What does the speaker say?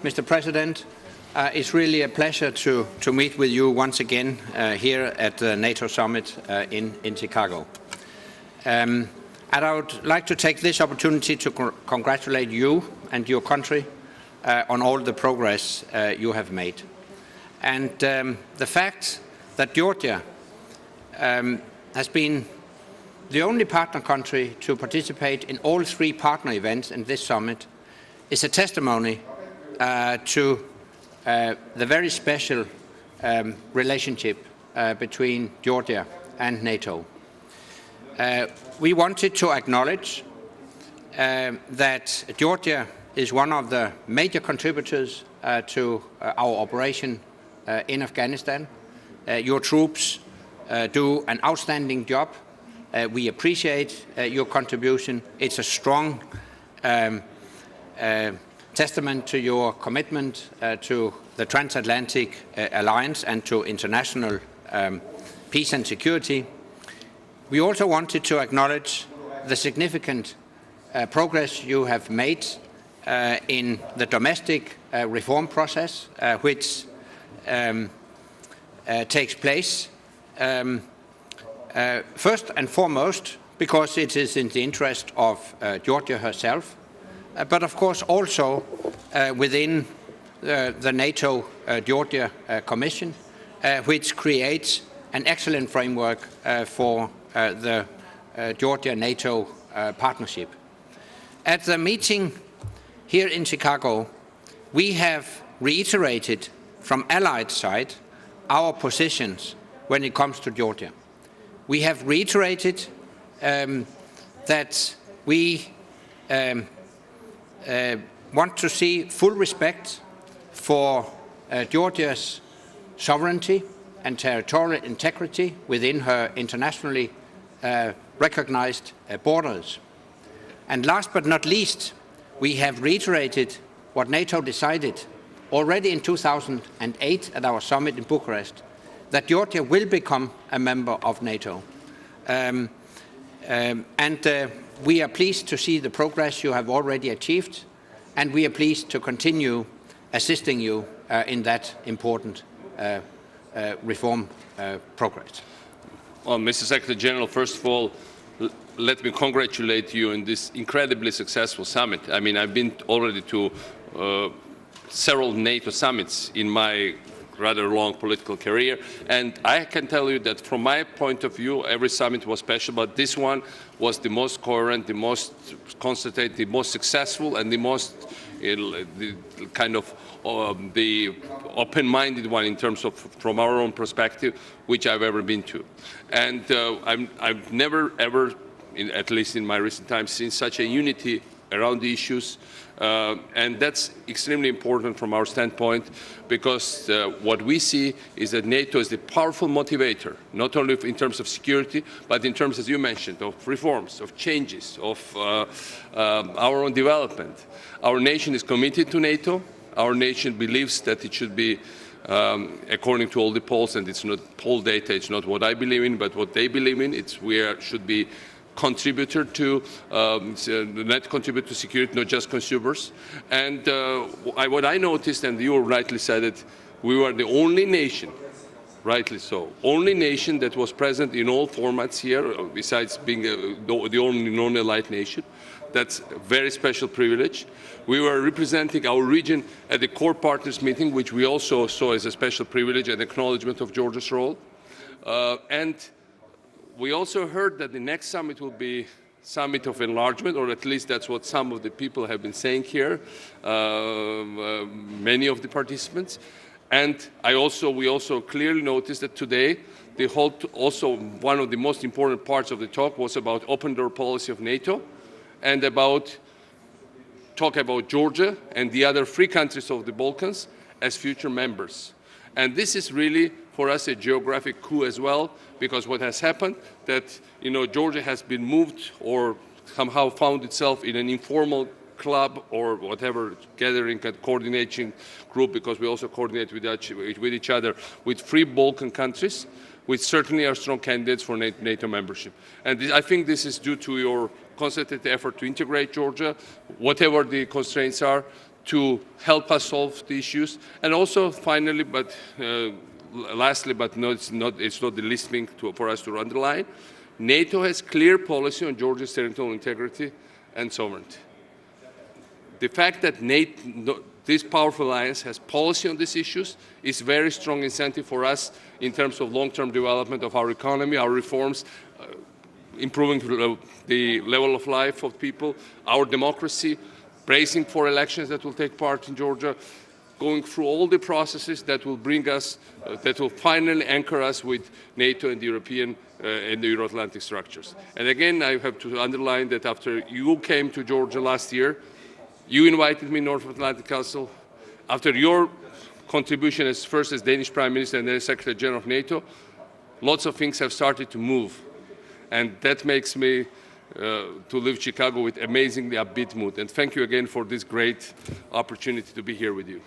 Mr. President. It's really a pleasure to meet with you once again here at the NATO summit in Chicago. And I would like to take this opportunity to congratulate you and your country on all the progress you have made. And the fact that Georgia has been the only partner country to participate in all three partner events in this summit is a testimony to the very special relationship between Georgia and NATO. We wanted to acknowledge that Georgia is one of the major contributors to our operation in Afghanistan. Your troops do an outstanding job. We appreciate your contribution. It's a strong testament to your commitment to the transatlantic alliance and to international peace and security. We also wanted to acknowledge the significant progress you have made in the domestic reform process, which takes place first and foremost because it is in the interest of Georgia herself, but of course also within the NATO-Georgia Commission, which creates an excellent framework for the Georgia-NATO partnership. At the meeting here in Chicago, we have reiterated from Allied side our positions when it comes to Georgia. We have reiterated that we want to see full respect for Georgia's sovereignty and territorial integrity within her internationally recognized borders. And last but not least, we have reiterated what NATO decided already in 2008 at our summit in Bucharest, that Georgia will become a member of NATO. We are pleased to see the progress you have already achieved, and we are pleased to continue assisting you in that important reform progress. Well, Mr. Secretary General, first of all, let me congratulate you on this incredibly successful summit. I mean, I've been already to several NATO summits in my rather long political career, and I can tell you that from my point of view, every summit was special, but this one was the most coherent, the most concentrated, the most successful, and the most the open-minded one in terms of from our own perspective, which I've ever been to. And I've never ever, at least in my recent times, seen such a unity around the issues. And that's extremely important from our standpoint, because what we see is that NATO is the powerful motivator, not only in terms of security, but in terms, as you mentioned, of reforms, of changes, of our own development. Our nation is committed to NATO. Our nation believes that it should be, according to all the polls, and it's not poll data, it's not what I believe in, but what they believe in, should be contributor to net contribute to security, not just consumers. And what I noticed, and you rightly said it, we were the only nation, rightly so, only nation that was present in all formats here, besides being the only non-allied nation. That's a very special privilege. We were representing our region at the core partners meeting, which we also saw as a special privilege and acknowledgement of Georgia's role. And we also heard that the next summit will be summit of enlargement, or at least that's what some of the people have been saying here, many of the participants. And we also clearly noticed that today, also one of the most important parts of the talk was about open door policy of NATO, and talk about Georgia and the other three countries of the Balkans as future members. And this is really, for us, a geographic coup as well, because what has happened that, Georgia has been moved or somehow found itself in an informal club or whatever gathering and coordination group, because we also coordinate with each other with three Balkan countries, which certainly are strong candidates for NATO membership. And I think this is due to your concerted effort to integrate Georgia, whatever the constraints are, to help us solve the issues. And also, finally, but lastly, but no, it's not the least thing for us to underline, NATO has clear policy on Georgia's territorial integrity and sovereignty. The fact that NATO, this powerful alliance has policy on these issues is very strong incentive for us in terms of long-term development of our economy, our reforms, improving the level of life of people, our democracy, bracing for elections that will take part in Georgia, going through all the processes that will bring us, that will finally anchor us with NATO and the European and the Euro-Atlantic structures. And again, I have to underline that after you came to Georgia last year, you invited me to North Atlantic Council. After your contribution as first as Danish Prime Minister and then as Secretary General of NATO, lots of things have started to move. And that makes me to leave Chicago with amazingly upbeat mood. And thank you again for this great opportunity to be here with you.